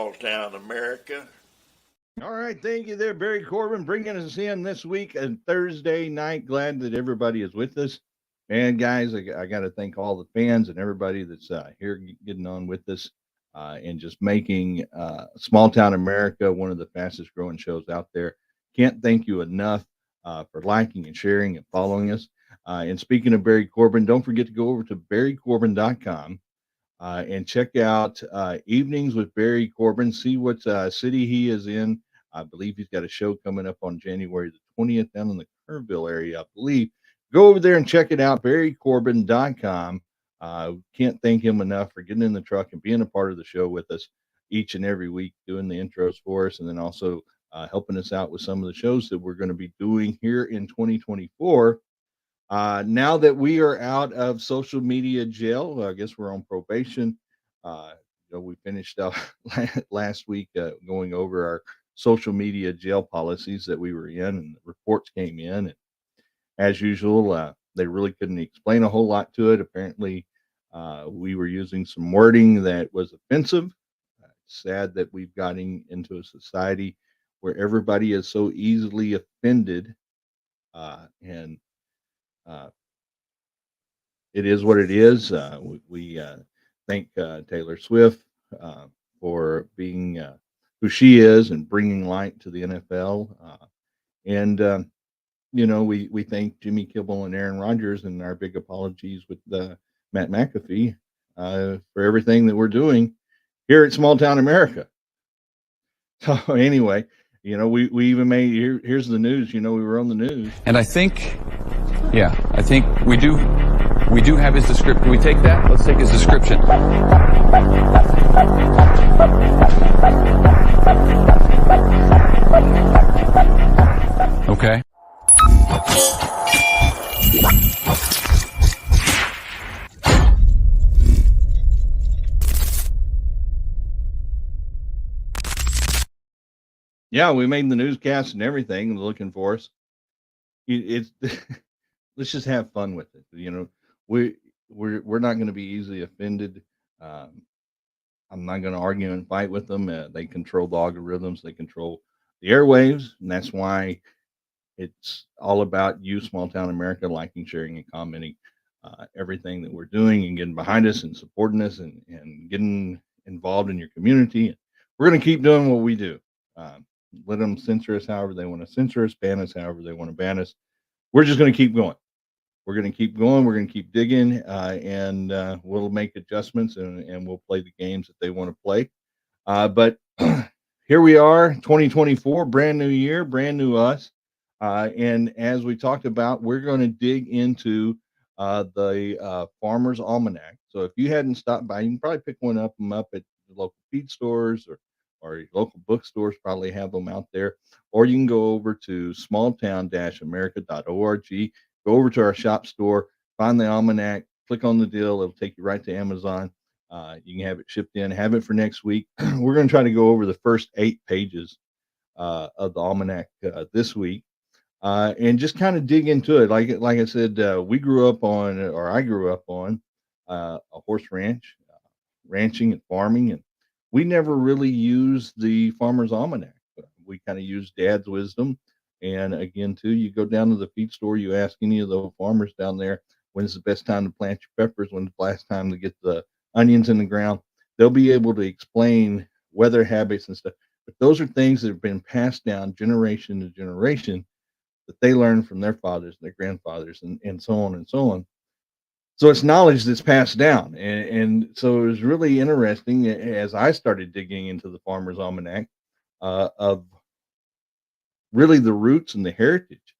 small town America. All right, thank you there, Barry Corbin, bringing us in this week on Thursday night. Glad that everybody is with us. And guys, I got to thank all the fans and everybody that's here getting on with us and just making Small Town America one of the fastest growing shows out there. Can't thank you enough for liking and sharing and following us. And speaking of Barry Corbin, don't forget to go over to barrycorbin.com. And check out Evenings with Barry Corbin. See what city he is in. I believe he's got a show coming up on January the 20th down in the Kerrville area, I believe. Go over there and check it out, barrycorbin.com. Can't thank him enough for getting in the truck and being a part of the show with us each and every week, doing the intros for us, and then also helping us out with some of the shows that we're going to be doing here in 2024. Now that we are out of social media jail, I guess we're on probation. We finished up last week going over our social media jail policies that we were in, and the reports came in. And as usual, they really couldn't explain a whole lot to it. Apparently, we were using some wording that was offensive. It's sad that we've gotten into a society where everybody is so easily offended, and it is what it is. We thank Taylor Swift for being who she is and bringing light to the NFL. And we thank Jimmy Kimmel and Aaron Rodgers, and our big apologies with Matt McAfee for everything that we're doing here at Small Town America. So anyway, we even made here's the news. We were on the news, and I think we do have his description. Can we take that? Let's take his description. Okay. Yeah, we made the newscast and everything looking for us. It's let's just have fun with it. We're not going to be easily offended. I'm not going to argue and fight with them. They control the algorithms. They control the airwaves, and that's why it's all about you, Small Town America, liking, sharing, and commenting everything that we're doing and getting behind us and supporting us and getting involved in your community. We're going to keep doing what we do. Let them censor us however they want to censor us, ban us however they want to ban us. We're just going to keep going. We're going to keep going. We're going to keep digging, and we'll make adjustments and we'll play the games that they want to play. But here we are, 2024, brand new year, brand new us. And as we talked about, we're going to dig into the Farmer's Almanac. So if you hadn't stopped by, you can probably pick one up at the local feed stores or your local bookstores probably have them out there. Or you can go over to smalltown-america.org. Go over to our shop store, find the almanac, click on the deal. It'll take you right to Amazon. You can have it shipped in, have it for next week. We're going to try to go over the first 8 pages of the almanac this week and just kind of dig into it. Like I said, I grew up on a horse ranch, ranching and farming, and we never really used the Farmer's Almanac. We kind of used Dad's wisdom. And again, too, you go down to the feed store, you ask any of the farmers down there, when's the best time to plant your peppers? When's the last time to get the onions in the ground? They'll be able to explain weather habits and stuff. But those are things that have been passed down generation to generation that they learned from their fathers, their grandfathers, and so on and so on. So it's knowledge that's passed down. And so it was really interesting as I started digging into the Farmer's Almanac of really the roots and the heritage.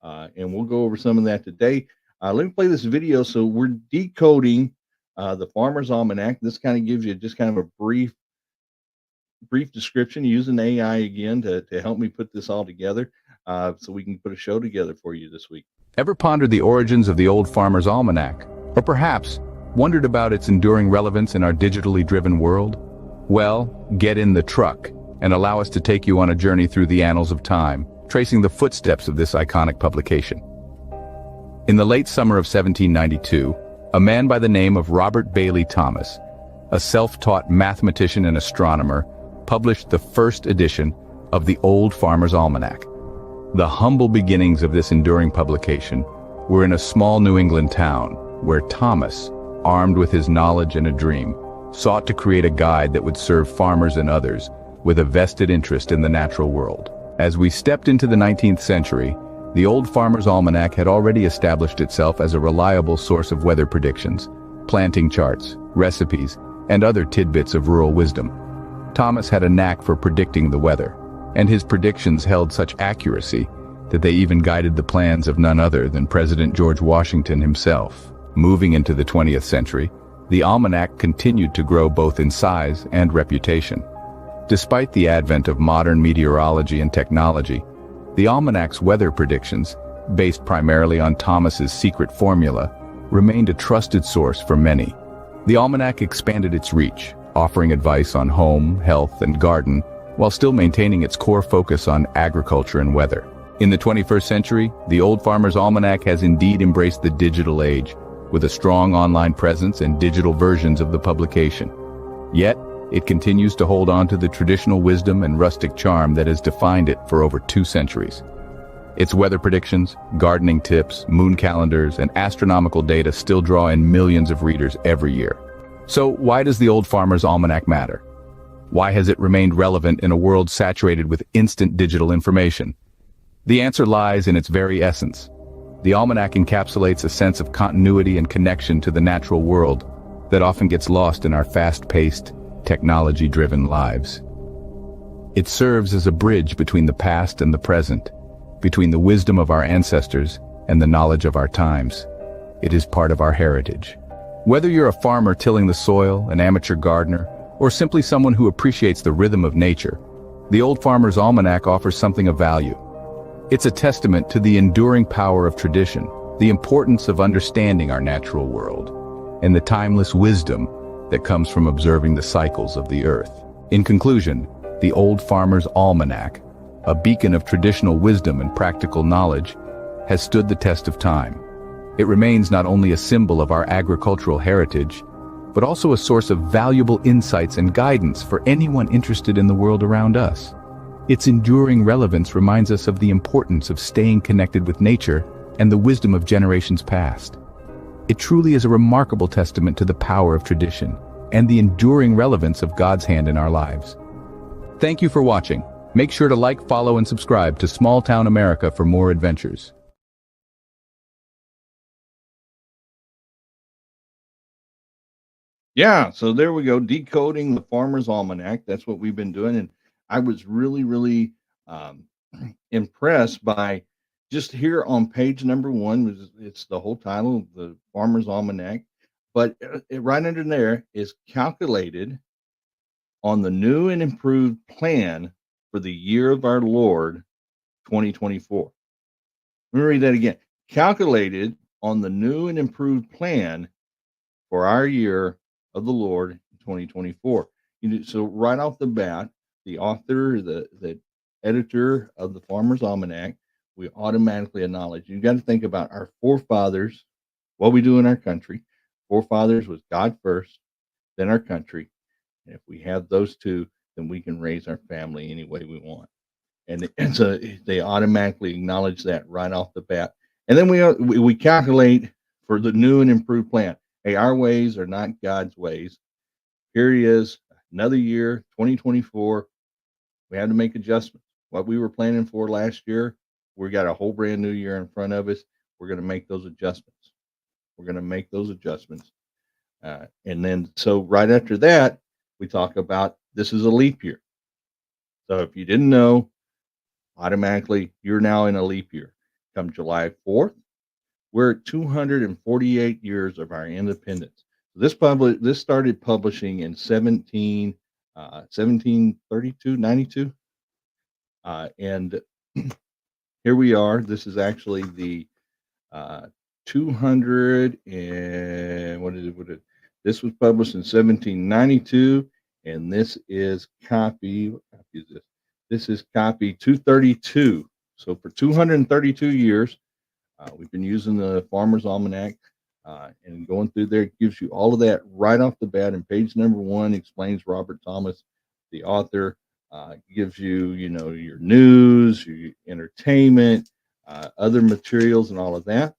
And we'll go over some of that today. Let me play this video. So we're decoding the Farmer's Almanac. This kind of gives you just kind of a brief description using AI again to help me put this all together so we can put a show together for you this week. Ever pondered the origins of the old Farmer's Almanac? Or perhaps wondered about its enduring relevance in our digitally driven world? Well, get in the truck and allow us to take you on a journey through the annals of time, tracing the footsteps of this iconic publication. In the late summer of 1792, a man by the name of Robert Bailey Thomas, a self-taught mathematician and astronomer, published the first edition of the Old Farmer's Almanac. The humble beginnings of this enduring publication were in a small New England town where Thomas, armed with his knowledge and a dream, sought to create a guide that would serve farmers and others with a vested interest in the natural world. As we stepped into the 19th century, the Old Farmer's Almanac had already established itself as a reliable source of weather predictions, planting charts, recipes, and other tidbits of rural wisdom. Thomas had a knack for predicting the weather, and his predictions held such accuracy that they even guided the plans of none other than President George Washington himself. Moving into the 20th century, the almanac continued to grow both in size and reputation. Despite the advent of modern meteorology and technology, the almanac's weather predictions, based primarily on Thomas's secret formula, remained a trusted source for many. The almanac expanded its reach, offering advice on home, health, and garden, while still maintaining its core focus on agriculture and weather. In the 21st century, the Old Farmer's Almanac has indeed embraced the digital age, with a strong online presence and digital versions of the publication. Yet, it continues to hold on to the traditional wisdom and rustic charm that has defined it for over 2 centuries. Its weather predictions, gardening tips, moon calendars, and astronomical data still draw in millions of readers every year. So, why does the Old Farmer's Almanac matter? Why has it remained relevant in a world saturated with instant digital information? The answer lies in its very essence. The almanac encapsulates a sense of continuity and connection to the natural world that often gets lost in our fast-paced, technology-driven lives. It serves as a bridge between the past and the present, between the wisdom of our ancestors and the knowledge of our times. It is part of our heritage. Whether you're a farmer tilling the soil, an amateur gardener, or simply someone who appreciates the rhythm of nature, the Old Farmer's Almanac offers something of value. It's a testament to the enduring power of tradition, the importance of understanding our natural world, and the timeless wisdom that comes from observing the cycles of the earth. In conclusion, the Old Farmer's Almanac, a beacon of traditional wisdom and practical knowledge, has stood the test of time. It remains not only a symbol of our agricultural heritage, but also a source of valuable insights and guidance for anyone interested in the world around us. Its enduring relevance reminds us of the importance of staying connected with nature and the wisdom of generations past. It truly is a remarkable testament to the power of tradition and the enduring relevance of God's hand in our lives. Thank you for watching. Make sure to like, follow, and subscribe to Small Town America for more adventures. Yeah, so there we go, decoding the Farmer's Almanac. That's what we've been doing, and I was really um, impressed by just here on page number 1. It's the whole title of the Farmer's Almanac, but right under there is calculated on the new and improved plan for the year of our Lord 2024. Let me read that again. Calculated on the new and improved plan for our year of the Lord 2024. So right off the bat, the author, the editor of the Farmer's Almanac, we automatically acknowledge. You got to think about our forefathers, what we do in our country. Forefathers was God first, then our country. And if we have those two, then we can raise our family any way we want. And so they automatically acknowledge that right off the bat. And then we calculate for the new and improved plan. Hey, our ways are not God's ways. Here he is, another year, 2024. We had to make adjustments. What we were planning for last year, we got a whole brand new year in front of us. We're going to make those adjustments. And then, so right after that, we talk about this is a leap year. So if you didn't know, automatically you're now in a leap year. Come July 4th, we're at 248 years of our independence. This started publishing in 1732, 92. And here we are. This is actually the 200 and what is it? This was published in 1792, and this is copy. What copy is this? This is copy 232. So for 232 years, we've been using the Farmer's Almanac, and going through there, it gives you all of that right off the bat. And page number 1 explains Robert Thomas, the author. Gives you, your news, your entertainment, other materials, and all of that.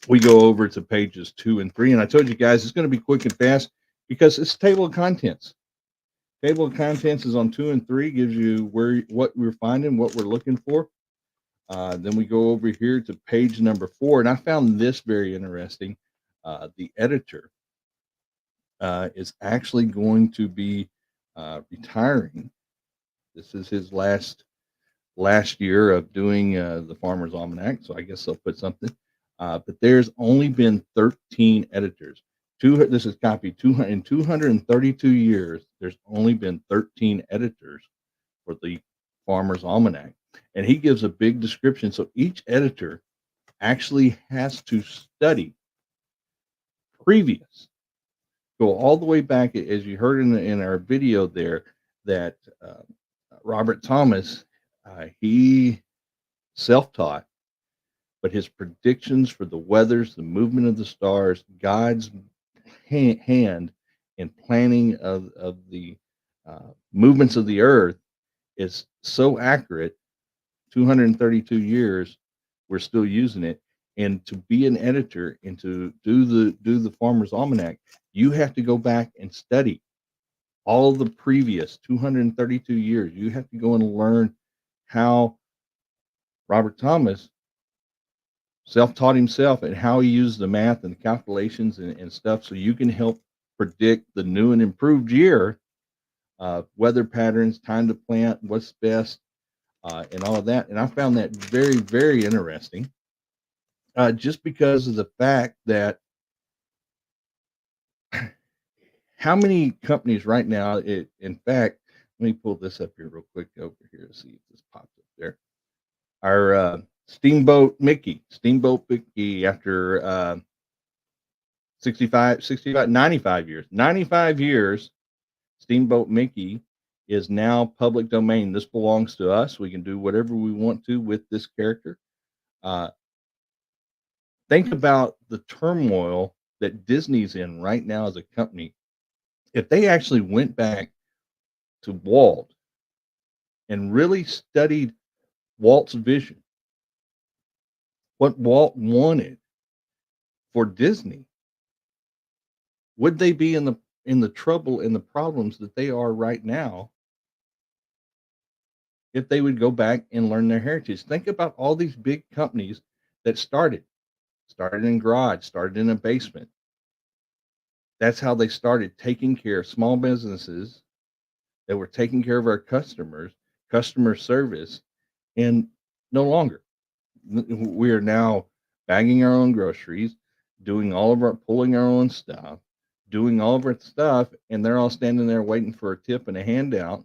We go over to pages 2 and 3, and I told you guys it's going to be quick and fast because it's table of contents. Table of contents is on 2 and 3, gives you what we're finding, what we're looking for. Then we go over here to page number 4, and I found this very interesting. The editor is actually going to be retiring. This is his last year of doing the Farmer's Almanac, so I guess they'll put something. But there's only been 13 editors. This is copy 200 in 232 years. There's only been 13 editors for the Farmer's Almanac, and he gives a big description. So each editor actually has to study previous, go all the way back, as you heard in our video there, that Robert Thomas, he self-taught, but his predictions for the weathers, the movement of the stars, God's hand in planning of the movements of the earth is so accurate. 232 years, we're still using it. And to be an editor and to do the Farmer's Almanac, you have to go back and study all the previous 232 years. You have to go and learn how Robert Thomas self-taught himself and how he used the math and the calculations and stuff, so you can help predict the new and improved year, weather patterns, time to plant, what's best, and all of that. And I found that very, very interesting, just because of the fact that how many companies right now, in fact, let me pull this up here real quick over here to see if this pops up there. Our Steamboat Mickey, after 95 years, Steamboat Mickey is now public domain. This belongs to us. We can do whatever we want to with this character. Think about the turmoil that Disney's in right now as a company. If they actually went back to Walt and really studied Walt's vision, what Walt wanted for Disney, would they be in the trouble and the problems that they are right now if they would go back and learn their heritage? Think about all these big companies that started in garage, started in a basement. That's how they started, taking care of small businesses that were taking care of our customers, customer service, and no longer. We are now bagging our own groceries, pulling our own stuff, doing all of our stuff, and they're all standing there waiting for a tip and a handout,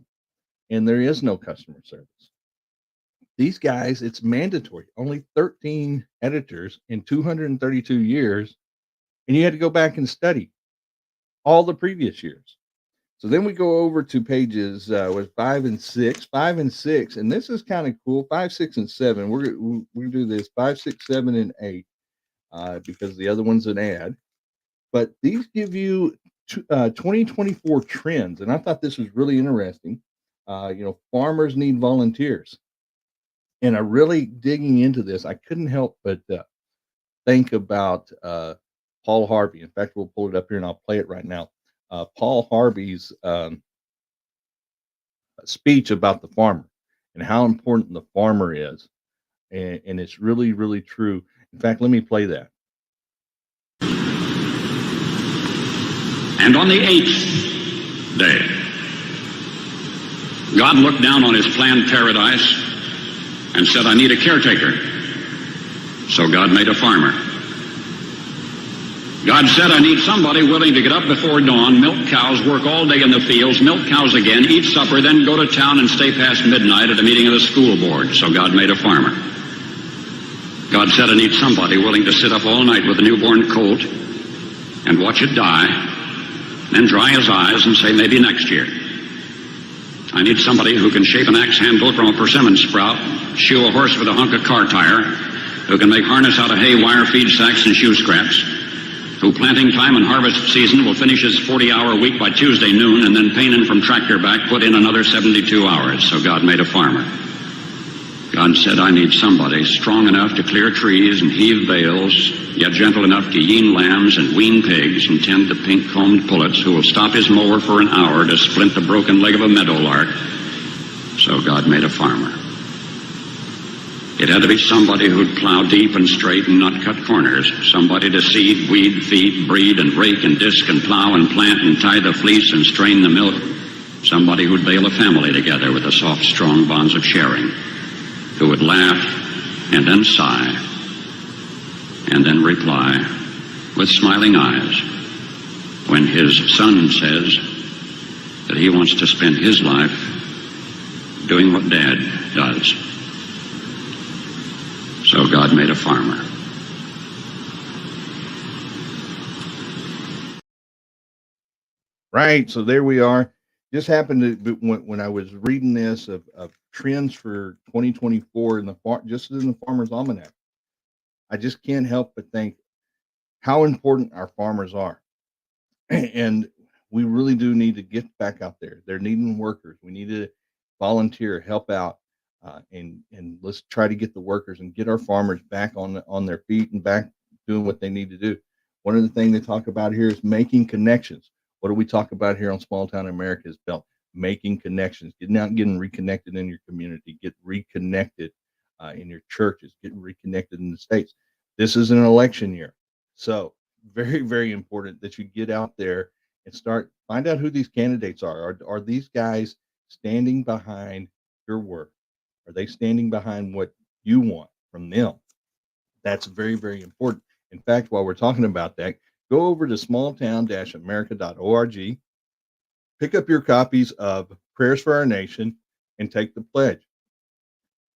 and there is no customer service. These guys, it's mandatory. Only 13 editors in 232 years, and you had to go back and study all the previous years. So then we go over to pages 5 and 6, and this is kind of cool. 5, 6, and 7. We're gonna do this 5, 6, 7, and 8 because the other one's an ad. But these give you 2024 trends, and I thought this was really interesting. Farmers need volunteers, and I really digging into this, I couldn't help but think about Paul Harvey. In fact, we'll pull it up here and I'll play it right now. Paul Harvey's speech about the farmer and how important the farmer is. And it's really, really true. In fact, let me play that. And on the 8th day, God looked down on his planned paradise and said, I need a caretaker. So God made a farmer. God said, I need somebody willing to get up before dawn, milk cows, work all day in the fields, milk cows again, eat supper, then go to town and stay past midnight at a meeting of the school board. So God made a farmer. God said, I need somebody willing to sit up all night with a newborn colt and watch it die, then dry his eyes and say, maybe next year. I need somebody who can shape an axe handle from a persimmon sprout, shoe a horse with a hunk of car tire, who can make harness out of hay, wire, feed sacks, and shoe scraps, who planting time and harvest season will finish his 40-hour week by Tuesday noon and then painin' from tractor back put in another 72 hours. So God made a farmer. God said, I need somebody strong enough to clear trees and heave bales, yet gentle enough to yean lambs and wean pigs and tend the pink-combed pullets who will stop his mower for an hour to splint the broken leg of a meadowlark. So God made a farmer. It had to be somebody who'd plow deep and straight and not cut corners. Somebody to seed, weed, feed, breed, and rake and disc and plow and plant and tie the fleece and strain the milk. Somebody who'd bale a family together with the soft, strong bonds of sharing. Who would laugh and then sigh and then reply with smiling eyes when his son says that he wants to spend his life doing what Dad does. So God made a farmer. Right. So there we are. Just happened to when I was reading this of trends for 2024 in just in the Farmer's Almanac, I just can't help but think how important our farmers are. And we really do need to get back out there. They're needing workers. We need to volunteer, help out, and let's try to get the workers and get our farmers back on their feet and back doing what they need to do. One of the things they talk about here is making connections. What do we talk about here on Small Town America is about making connections, getting out and getting reconnected in your community, get reconnected in your churches, getting reconnected in the states. This is an election year. So very, very important that you get out there and find out who these candidates are. Are these guys standing behind your work? Are they standing behind what you want from them? That's very, very important. In fact, while we're talking about that, go over to smalltown-america.org, pick up your copies of Prayers for Our Nation, and take the pledge.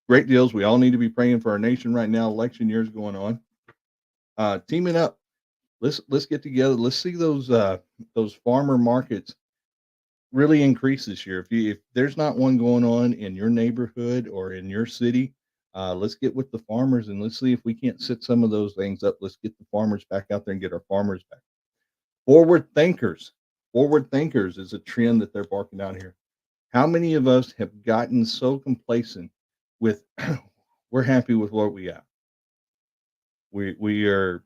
Great deals. We all need to be praying for our nation right now. Election year is going on. Teaming up. Let's get together. Let's see those farmer markets really increase this year. If there's not one going on in your neighborhood or in your city, let's get with the farmers and let's see if we can't set some of those things up. Let's get the farmers back out there and get our farmers back. Forward thinkers is a trend that they're barking out here. How many of us have gotten so complacent with we're happy with what we have? We are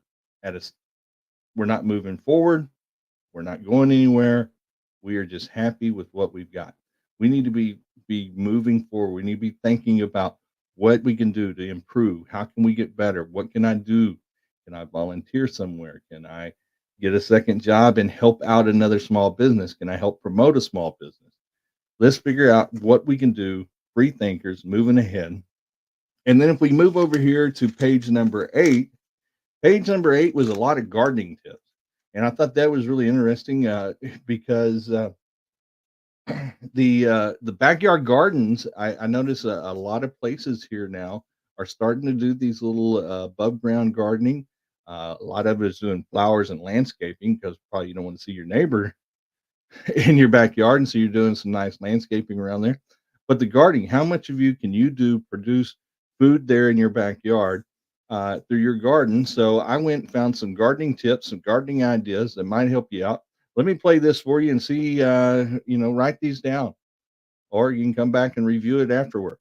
we're not moving forward. We're not going anywhere. We are just happy with what we've got. We need to be moving forward. We need to be thinking about what we can do to improve. How can we get better? What can I do? Can I volunteer somewhere? Can I get a second job and help out another small business? Can I help promote a small business? Let's figure out what we can do. Free thinkers, moving ahead. And then if we move over here to page number 8 was a lot of gardening tips. And I thought that was really interesting because the backyard gardens, I notice a lot of places here now are starting to do these little above ground gardening. A lot of it is doing flowers and landscaping because probably you don't want to see your neighbor in your backyard, and so you're doing some nice landscaping around there. But the gardening, how much of you can you produce food there in your backyard through your garden? So I went and found some gardening tips, some gardening ideas that might help you out. Let me play this for you and see, write these down, or you can come back and review it afterward.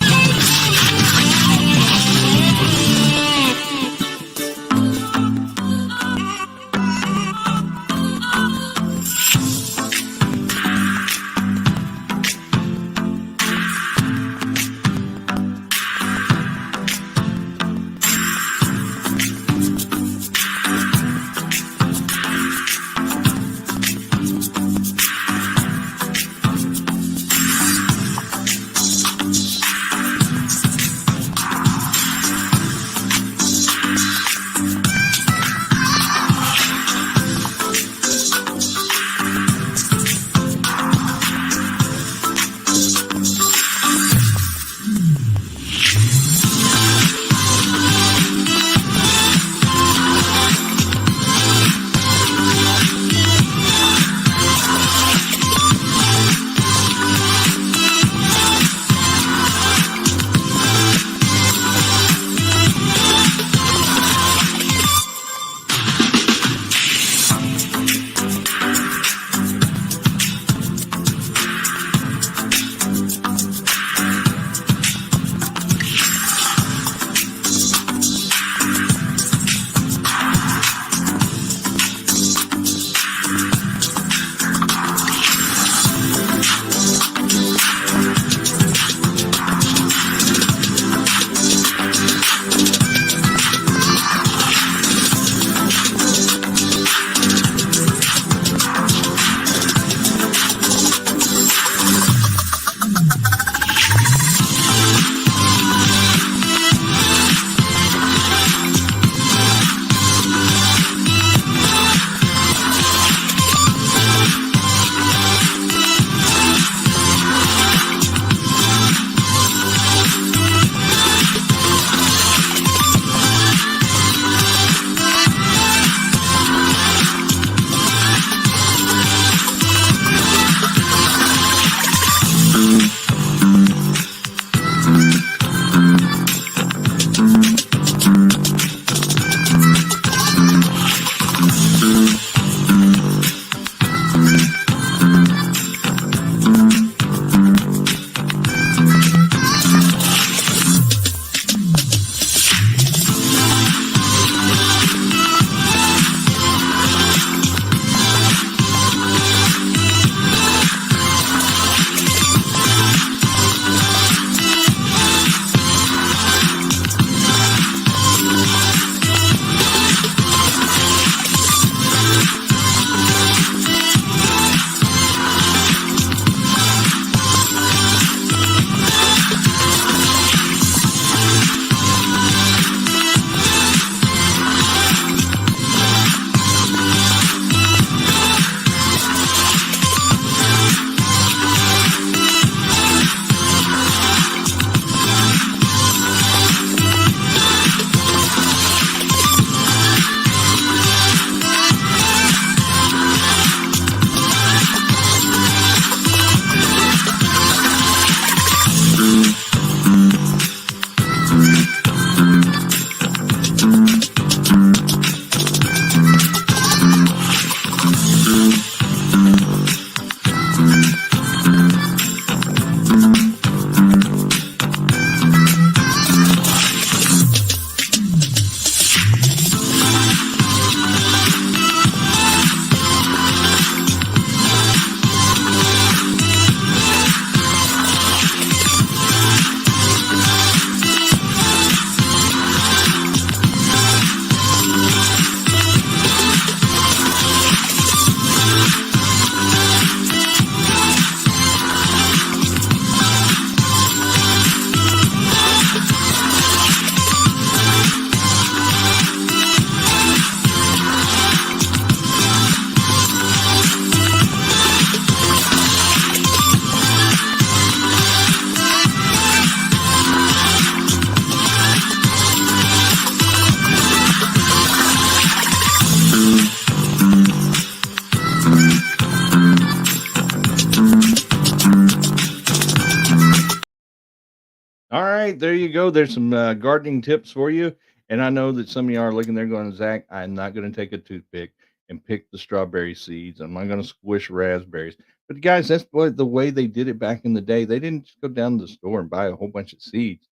right, there you go. There's some gardening tips for you. And I know that some of y'all are looking there going, Zach, I'm not going to take a toothpick and pick the strawberry seeds. I'm not going to squish raspberries. But guys, that's what the way they did it back in the day. They didn't just go down to the store and buy a whole bunch of seeds.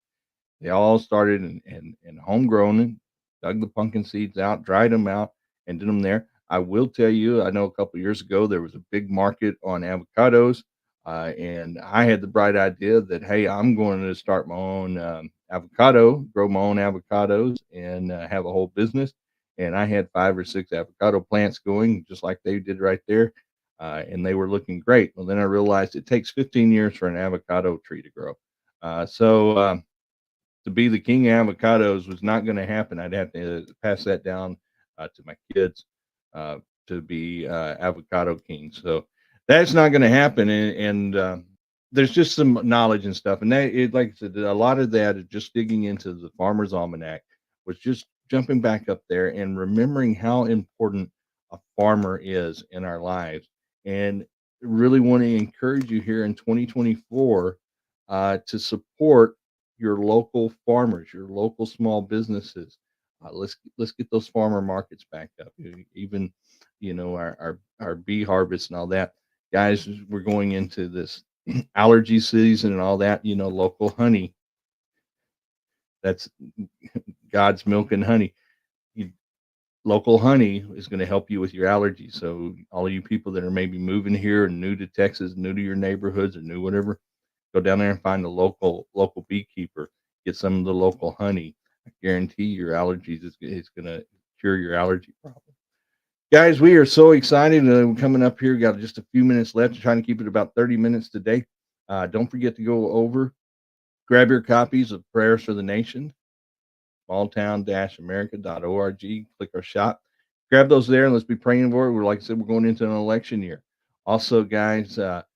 They all started in homegrown and dug the pumpkin seeds out, dried them out, and did them there. I will tell you, I know a couple years ago there was a big market on avocados, and I had the bright idea that hey, I'm going to start my own avocado, grow my own avocados, and have a whole business. And I had 5 or 6 avocado plants going, just like they did right there, and they were looking great. Well, then I realized it takes 15 years for an avocado tree to grow. So to be the king of avocados was not going to happen. I'd have to pass that down to my kids uh, to be avocado king. So that's not going to happen. And there's just some knowledge and stuff. And that, like I said, a lot of that is just digging into the Farmer's Almanac, was just jumping back up there and remembering how important a farmer is in our lives. And really want to encourage you here in 2024 to support your local farmers, your local small businesses. Let's get those farmer markets back up. Even our bee harvest and all that, guys. We're going into this allergy season and all that. Local honey. That's God's milk and honey. You, Local honey is going to help you with your allergies. So all of you people that are maybe moving here and new to Texas, new to your neighborhoods or new whatever, go down there and find a local beekeeper. Get some of the local honey. I guarantee your allergies is going to cure your allergy problem. Guys, we are so excited. We're coming up here. Got just a few minutes left. Trying to keep it about 30 minutes today. Don't forget to go over, grab your copies of Prayers for the Nation, smalltown-america.org. Click our shop. Grab those there and let's be praying for it. Like I said, we're going into an election year. Also, guys, got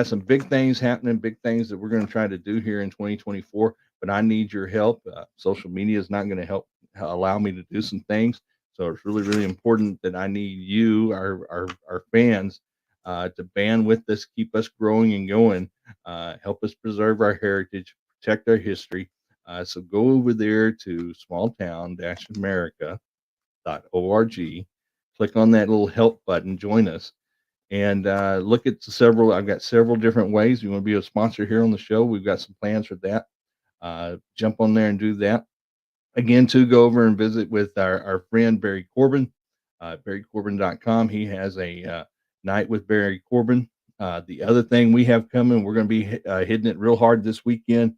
some big things happening, big things that we're going to try to do here in 2024, but I need your help. Social media is not going to help allow me to do some things. So it's really, really important that I need you, our fans, to band with us, keep us growing and going, help us preserve our heritage, protect our history. So go over there to smalltown-america.org, click on that little help button, join us, and look at I've got several different ways. You want to be a sponsor here on the show? We've got some plans for that. Jump on there and do that. Again, to go over and visit with our friend Barry Corbin, barrycorbin.com. He has a night with Barry Corbin. The other thing we have coming, we're going to be hitting it real hard this weekend.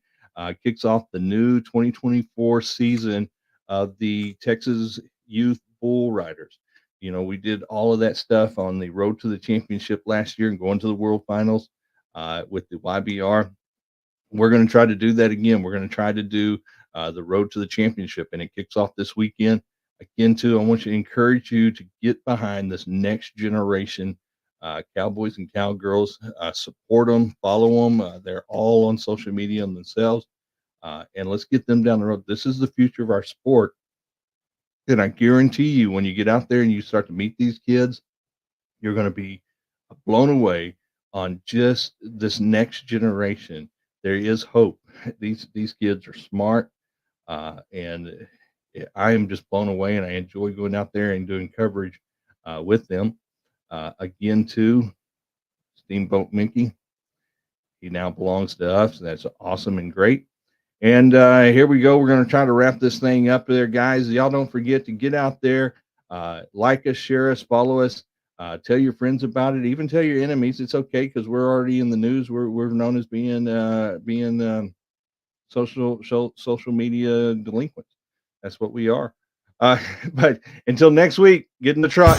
Kicks off the new 2024 season of the Texas Youth Bull Riders. We did all of that stuff on the road to the championship last year and going to the World Finals with the YBR. We're going to try to do that again. We're going to try to do the road to the championship, and it kicks off this weekend. Again, too, I want to encourage you to get behind this next generation cowboys and cowgirls. Support them, follow them. They're all on social media themselves, and let's get them down the road. This is the future of our sport. And I guarantee you, when you get out there and you start to meet these kids, you're going to be blown away on just this next generation. There is hope. These kids are smart, and I am just blown away, and I enjoy going out there and doing coverage with them. Again, too, Steamboat Mickey, he now belongs to us. That's awesome and great. And here we go. We're going to try to wrap this thing up there, guys. Y'all don't forget to get out there, like us, share us, follow us, tell your friends about it, even tell your enemies. It's okay because we're already in the news. We're known as being social media delinquents. That's what we are. But until next week, get in the truck.